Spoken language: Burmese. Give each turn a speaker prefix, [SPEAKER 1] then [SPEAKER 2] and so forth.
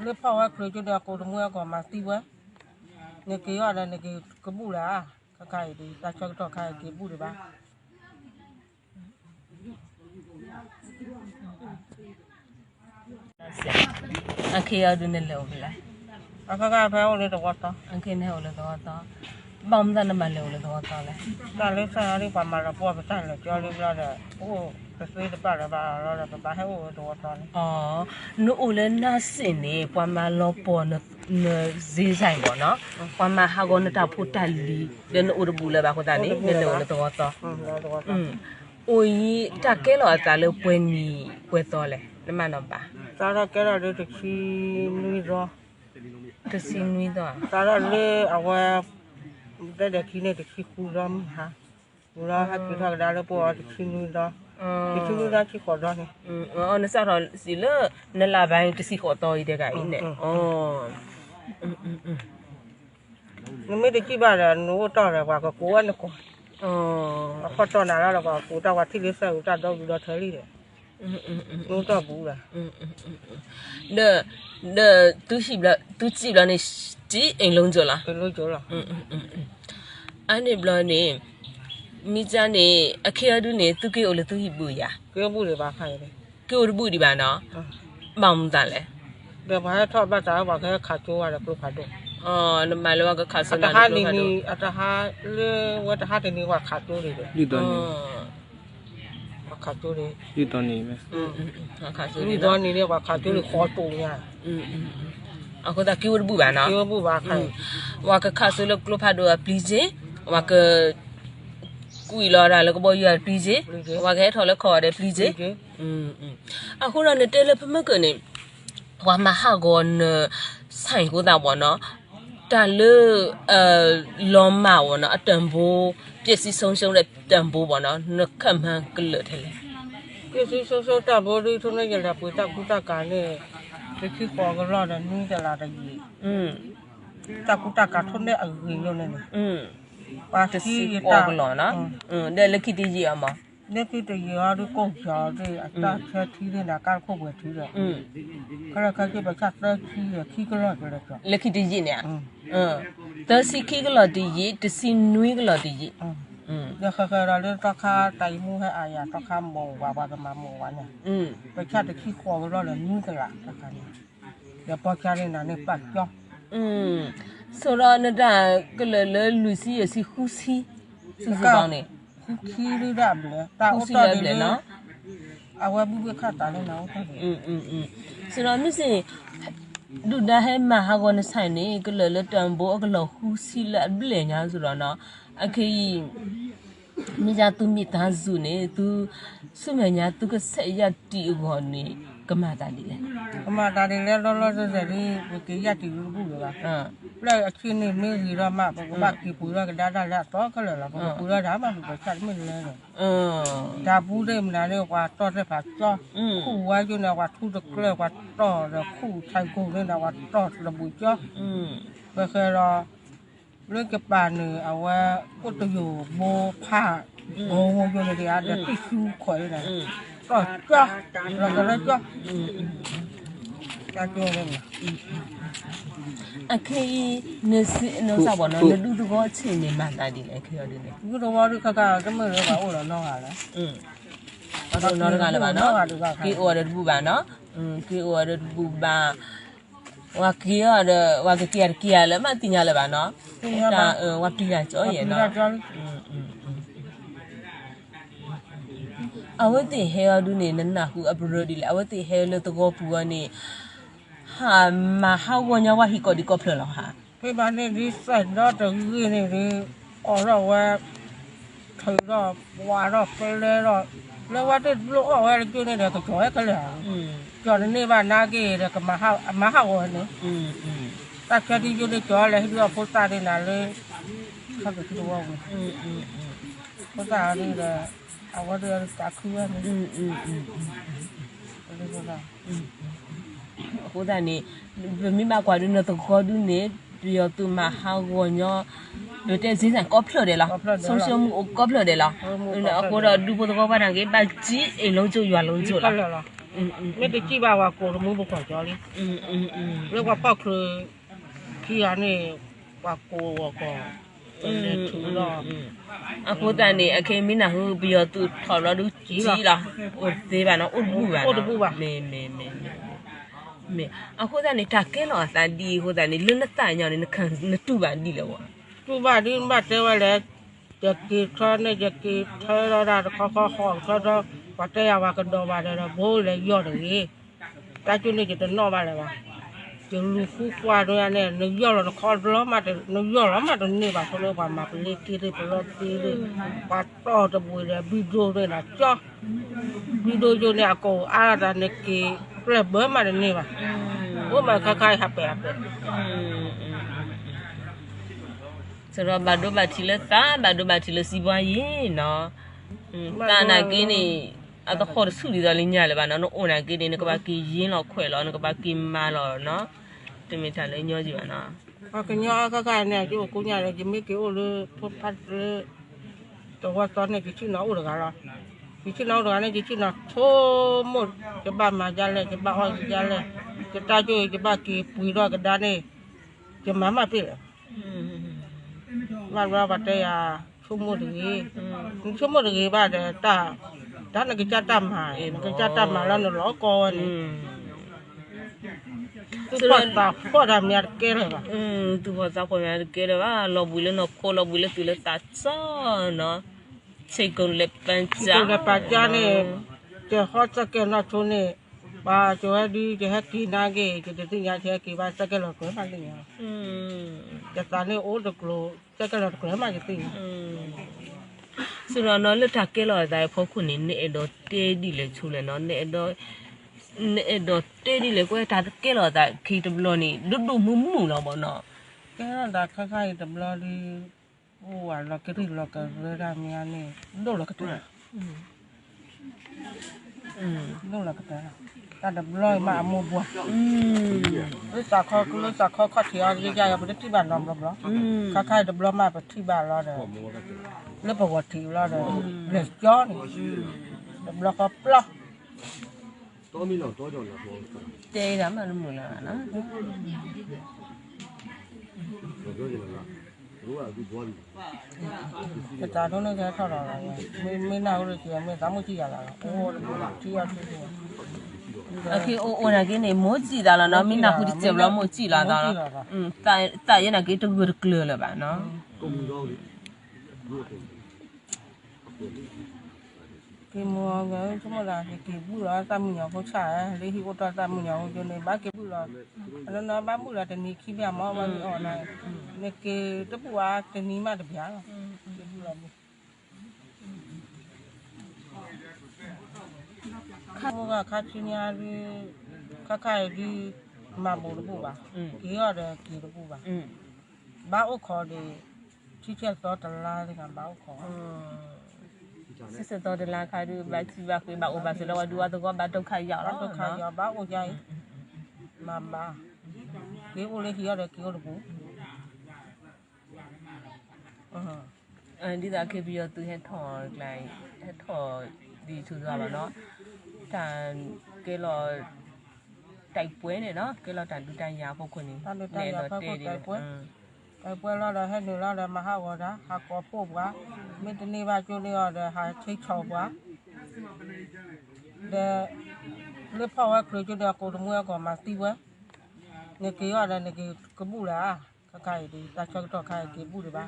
[SPEAKER 1] le pa wa kre jo da ko mo ko ma ti wa ne ke yo da ne ke ko bu la ka kai di ta cho to kai ke bu de ba
[SPEAKER 2] Anche io non le ho là.
[SPEAKER 1] ka fa o le to wa ta
[SPEAKER 2] Anche ne ho le do to. Bom da na ma le ho le do to le.
[SPEAKER 1] da le sa ri pa ma la po ba ta le jo le la da o pe se de ba la ba la ba ha o do wa ta le
[SPEAKER 2] Oh, no o le na sin ne kwa ma lo po na zi sai bo no. Kwa ma ha go na ta phu ta li. De no o de bu le ba ko ta ni ne le ho le do to.
[SPEAKER 1] la do wa ta
[SPEAKER 2] O yi ta ke lo ta le pwe ni pwe to le. Le ma no ba.
[SPEAKER 1] ta ra ke ra de chi ni ro
[SPEAKER 2] Te sin nui do.
[SPEAKER 1] ta ra le a wa de ki ne de chi ku ro ha ku ra ha ki tha da le po de chi ni ro de chi ni ro chi ko ro ne
[SPEAKER 2] Oh, na sa ro si le na la ba te si ko to yi de ga yi ne. Oh.
[SPEAKER 1] ni me de chi ba la no to la wa ko wa ne ko
[SPEAKER 2] Oh.
[SPEAKER 1] a ko to na la ko ku ta wa thi le sa ku ta do do the li de no to bu la
[SPEAKER 2] 那都是了，都记了那几人弄着了。
[SPEAKER 1] ke lo jo la
[SPEAKER 2] 安尼不了呢，米家呢，阿开都呢，都给我了都一不呀，
[SPEAKER 1] ke bu le ba khai de
[SPEAKER 2] 给我的不的吧呢，忙蛋嘞。
[SPEAKER 1] de ba tho ba ta wa ke kha jo wa le ko kha do
[SPEAKER 2] 哦，那买了个卡斯
[SPEAKER 1] a
[SPEAKER 2] 那
[SPEAKER 1] ta ha
[SPEAKER 2] 的
[SPEAKER 1] ni
[SPEAKER 2] 看
[SPEAKER 1] ni
[SPEAKER 2] 到。
[SPEAKER 1] a ta ha le wa ta ha de ni wa kha jo de
[SPEAKER 3] 绿多年，
[SPEAKER 1] wa kha jo de
[SPEAKER 3] 绿多年呗。
[SPEAKER 2] 卡斯
[SPEAKER 1] ni
[SPEAKER 2] 的。
[SPEAKER 1] do ni le wa kha jo le kho to nya
[SPEAKER 2] 啊，我打给我的不吧呢？
[SPEAKER 1] ke bu ba khai
[SPEAKER 2] 我个卡斯了，罗帕多啊，比着，我个。故意了，然后个包有比着，我个头了烤的比着。
[SPEAKER 1] ke
[SPEAKER 2] အခုတော့နဲ့တဲလက်ဖမကနေဟွာမဟာကောနဆိုင်ကိုတာပေါ့နော်ဒါလေလောမပေါ့နော်အတန်ဘိုးပစ္စည်းဆုံးရှုံးတဲ့တန်ဘိုးပေါ့နော်နခက်မှန်ကလထဲလေ
[SPEAKER 1] ke si so so ta bo ri thu ne ya la pu ta ku ta ka ne de ki ko ga la de ni de la de yi
[SPEAKER 2] อืม
[SPEAKER 1] ta ku ta ka thu ne a ri yo ne ပါတီ
[SPEAKER 2] အော်ကလောနော်တဲ့လက်ခိတိကြီးအမ
[SPEAKER 1] လက်ကိတရရကိုကြော်တဲ့အတားချက်ထီးနေတာကခုတ်ဝဲထီးတယ်ခရခကိပချက်သက်ခီးခီးကရကြတယ်
[SPEAKER 2] လက်ခိတိကြီးเนี่ยတစီခိကလော်တီကြီးတစီနွေးကလော်တီကြီး
[SPEAKER 1] ရခခရလည်းတခါတိုင်မှုဟဲ့အာရတခါမောဝါဘာကမမောဝါနဲ့ပချက်တခီးခေါ်ကြတော့လည်းနင်းကလားတခါနေရပေါ်ချရနေနဲ့ပတ်ကြော
[SPEAKER 2] ဆိုတော့နဒါကလလလူစီရစီခူစီစီစီကောင်းနေ
[SPEAKER 1] ခီးရရဘလဲတာဥတော်တယ်နော်အဝဘူးခတ်တာလည်းနော်ဟုတ်တယ်
[SPEAKER 2] ဆိုတော့မြစ်စင်ဒုဒါဟဲမဟာကောနဆိုင်နေကလလတန်ဘောကလခူစီလဘလဲညာဆိုတော့နော်အခေမိကြသူမိသားစုနေသူစုမညာသူကဆက်ရတီခေါ်နေကမတာဒီလေ
[SPEAKER 1] အမတာတယ်လည်းလောလောဆယ်ဆယ်လေးကေရတီလူဘူးလားလက်အချင်းနေမေးစီတော့မှဘကီပူရကဒါလက်တော့ခလလာပူရဒါမှမဟုတ်ချက်မင်းလဲဒါဘူးတယ်မလားလေကွာတော့တဲ့ပါကြောခုဝါကျနေကွာထူးတကလဲကွာတော့ခုထိုင်ကုန်နေတာကွာတော့လဘူးကြောဘယ်ခဲတော့လေကပါနေအဝဲပုတ်တယူမောဖာဘုံဘုံကျနေတယ်အဲ့တိရှူခွဲနေတာတော့ကြောလည်းကြောကြောတယ်မ
[SPEAKER 2] အခေနစီနောစဘောနော်လူတကောအချင်းနေမှတာဒီလေခေရဒီလေ
[SPEAKER 1] ဒီတော့ဘာလို့ခကကမလို့ပါဦးတော့နော်ဟာလား
[SPEAKER 2] အဲ့တော့နော်ကလည်းပါနော်ကေအိုရတူပါနော်ကေအိုရတူပါဝါကေရဝါကေရလည်းမတင်ရလည်းပါနော်ဒါဝါပြရကြောရဲ့နော်အဝတိဟဲရဒူနေနနာခုအဘရဒီလေအဝတိဟဲလတကောပူကနေဟာမဟာဝညာဝဟီကိုဒီကောဖလဟာ
[SPEAKER 1] ဖေးပါနေဒီဆက်တော့တူကြီးနေဒီအော်တော့ဝဲထိုးတော့ဝါတော့ဖလဲတော့လောဝတ်တဲ့လို့အော်ဝဲကျနေတယ်ကြောရဲ့ကလေးကြောနေပါနာကေရကမဟာဝနေတက်ချတီကျနေကြောလဲဟိတော့ပို့တာနေလာလေခပ်ပြီးတော့ဝဲပို့တာနေတယ်အဝတ်ရတာခူရနေ
[SPEAKER 2] ဟိုဒါနေမိမကွာဒုနတကောဒုနေပြရတူမဟာဝညောဒတဲ့စင်းစံကောဖလတယ်လားဆုံးရှုံးမှုကောဖလတယ်လားအခုတော့ဒူပိုတကောပါတန်ကေပတ်ကြီးအိမ်လုံးကျရွာလုံးကျလား
[SPEAKER 1] ไม่ได้จีบว่าโกรธมือบุกของจอลิเรียกว่าพ่อคือที่อันนี้ว่าโกว่าก่อนเป็นถือรอ
[SPEAKER 2] အခုတန်နေအခေမင်းနာဟိုပြီးတော့သူထော်တော့သူကြီးလားဟိုသေးပါနော်ဥဒဘူးပါမေအခုတန်နေတာကဲလောစာဒီဟိုတန်နေလွတ်တဲ့ညောင်းနေခံနတူပါဒီလေပေါ့
[SPEAKER 1] တူပါဒီမတ်တဲဝလဲကြက်ထောနဲ့ကြက်ထဲရတာခေါ်တော့ဘာတဲရပါကတော့ပါတယ်ဘိုးလေရော့တယ်တာကျွနေကြတော့ပါလေပါကျလူခုကွာတော့နဲ့နရော့တော့ခေါ်တော့မှတယ်နရော့တော့မှတော့နေပါဆိုလို့ပါမှာပလေးတီးတယ်ပလော့တီးတယ်ပတ်တော့တပွေတယ်ဗီဒီယိုတွေလားကြောဗီဒီယိုနဲ့အကောအားတာနဲ့ကေပြဘဲမှာနေပါဘိုးမခခိုင်ဟပ်ပဲ
[SPEAKER 2] ဆိုတော့ဘာတို့ဘာတီလက်တာဘာတို့ဘာတီလက်စီပွားရင်နော်တာနာကင်းနေအတော့ခေါ်ဆူလီတော့လင်းညလေပါနော်အိုနာကင်းနေကဘာကီရင်းတော့ခွဲလောကဘာကီမာလောနော်တမင်ထားလေညောကြည့်ပါနော်
[SPEAKER 1] ကညောခခိုင်နဲ့ကျိုးကိုညလေဂျမေကေအိုလေဖတ်ဖတ်တော့ဝတ်တော့နေချီနော်ဦးတကားလားဒီချီနော်တော့နေချီနော်ထိုးမို့ကဘာမှာကြလဲကဘာဟောကြလဲကတာကျိုးကဘာကီပူတော့ကဒါနေကမမပြေလာဘာတဲရချုံမို့ဒီဘာတဲ့တာဒါနဲ့ကြတတ်မှာကြတတ်မှာแล้วတော့ကောနေသူပေါ်တာမြတ်ကဲလေပါ
[SPEAKER 2] သူပေါ်တာပေါ်မြတ်ကဲလေပါလောဘူးလေနော်ခေါ်လောဘူးလေသူလေတာချောနော်ချိတ်ကုန်လက်ပန်းချာ
[SPEAKER 1] လက်ပန်းချာနေကျဟော့စကဲနော်ချုံနေပါကျော်ဒီကျဟက်ကီနာကေကျတဲ့ညာချက်ကီပါစကဲလောကွယ်ပါလိမ့်မယ်ကျတာနေအိုးတကလိုစကဲလောကွယ်မှာကျသိ
[SPEAKER 2] ဆိုတော့နော်လက်ထကဲလောတိုင်းဖို့ခုနေတော့တေးဒီလေချူလေနော်နေတော့တေးဒီလေကွယ်ဒါကဲလောတိုင်းခီတဘလောနေဒုမှုလောပေါ့နော်
[SPEAKER 1] ကဲတော့ဒါခခိုင်တဘလောဒီဟိုဟာလောကရီလောကရရမြာနေတော့လောကတူတော့လောကတာတာတဘလောမှာအမိုးဘွားဒီစာခေါ်ကလို့စာခေါ်ခတ်ရရကြရပတိပါနော်ဘလောခခိုင်တဘလောမှာပတိပါလောတယ်လက်ပဝတီလာတယ်လက်ကျော်နေဘလကပလာ
[SPEAKER 3] တော်မီလောက်တော့ကြော်လာပေါ့
[SPEAKER 2] တဲတာမှမလို့လားနော်
[SPEAKER 3] ပြောကြလားรู้ว่าသူဘောပြီ
[SPEAKER 1] တာတော့လည်းထောက်တော့လာမင်းနာလို့ကြည့်ရမယ်ဒါမှကြည့်ရလားဟိုကြည့်ရကြည့်
[SPEAKER 2] Okay, ona ke ne mo ji da la no mi na hu di che blo mo ji la da la. Ta ye na ke to bu clear la ba no.
[SPEAKER 3] ကုန်ပြီတော့လေ
[SPEAKER 1] que mua cái chúng là cái bữa là ta mình nhỏ có xả lấy khi có ta mình nhỏ cho nên bác cái bữa là nó bác bữa là tên ní khi bé máu bao nhiêu này nên cái cái bữa tên ní mà được giá rồi cái bữa là khát mua khát chi nha đi khát khai đi mà bố được bữa cái ở đây cái được bữa bác khó đi chỉ chết đó là thì làm bác khó
[SPEAKER 2] စစ်တော်တလာခါဒူဘတ်စီဘခွေဘအိုဘာဆိုတော့ဒူဝတ်ကောဘတ်တော့ခါရတော့
[SPEAKER 1] ခါရဘာကိုကြိုင်မမဒီဦးလေးခရတဲ့ကြောတော့
[SPEAKER 2] ဒီသာခေပြီးတော့သူဟဲ့ထော်လိုက်ဟဲ့ထော်ဒီသူဆိုပါတော့တန်ကဲလောတိုက်ပွဲနေနော်ကဲလောတန်ဒူတန်ရဖို့ခွနေ
[SPEAKER 1] နေတော့တဲ့တိုက်ပွဲလာတော့ဟဲ့နေလာတော့မဟာဝဒဟာကောဖို့ကွာမင်းတနေ့ပါကျိုးလေးရတဲ့ဟာချိတ်ချော်ကွာတဲ့လေဖောက်ရခရကျတဲ့ကိုတမွေးကောမှာတီးဝဲနေကေရတယ်နေကေကပူလားခခိုင်ဒီတာချောက်တော့ခိုင်ကေပူတယ်ပါ